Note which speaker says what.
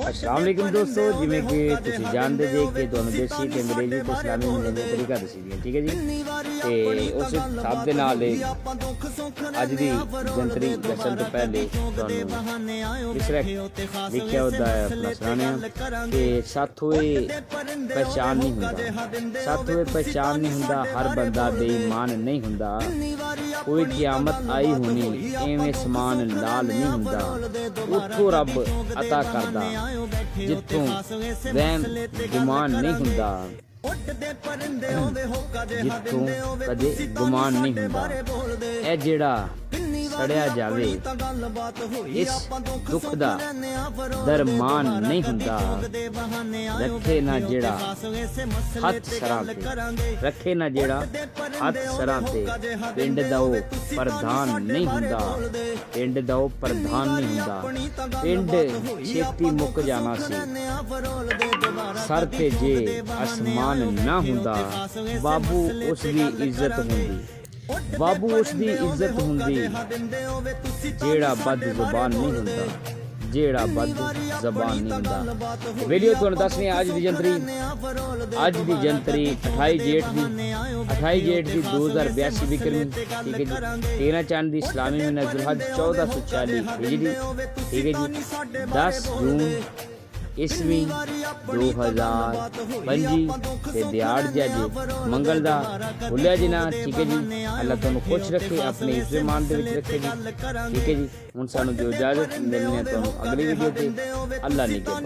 Speaker 1: अस्सलाम वालेकुम दोस्तों, जिमें कि तुसीं जानते जे कि तुहानूं देसी ते अंग्रेजी ते इस्लामी मंगण दा तरीका दस्सी दियां, ठीक है जी। ते उस हिसाब दे नाल अज दी जंतरी दस्सण तो पहले तुहानूं इस तरह लिखिआ होंदा है अपना सनाने कि साथों पहचान नहीं हुंदा, साथों पहचान नहीं हुंदा, हर बंदा बेईमान नहीं हुंदा, कोई क़यामत आई होनी इवें समान लाल नहीं हुंदा, उत्थों रब अता करदा जिथों वहम गुमान नहीं हुंदा, जिथों कदे गुमान नहीं हुंदा। ए जेड़ा सड़िया जावे इस दुख दा दरमान नहीं हुंदा, रखे ना जेड़ा हथ सरां ते, रखे ना जेड़ा हथ सरां ते, पिंड दा ओ प्रधान नहीं हुंदा, पिंड दा ओ प्रधान नहीं हुंदा। पिंड छेती मुक जाना सी सर ते जे आसमान ना हुंदा, बाबू उसदी इज्जत हुंदी, बाबू उसदी इज्जत हुंदी, जेड़ा बद जुबान नहीं हुंदा, जेड़ा बद जबान नहीं हुंदा। वीडियो तुहानूं दसनी अज दी जंतरी 28 जेठ दी 2082 विक्रमी, ठीक है जी। 13 चंद दी इस्लामी महीना जुल्हज 1440 हिजरी, ठीक है जी। 10 जून ईस्वी 2025 ते दिहाड़ जज मंगल दा भुलिया जी ना, ठीक है जी। अल्लाह तुहानूं खुश रखे, अपने इज्जत मान दे विच रखे जी, ठीक है जी। हुण सानूं जो इजाजत मिलनी है तुहानूं अगली वीडियो ते। अल्लाह निगहबान।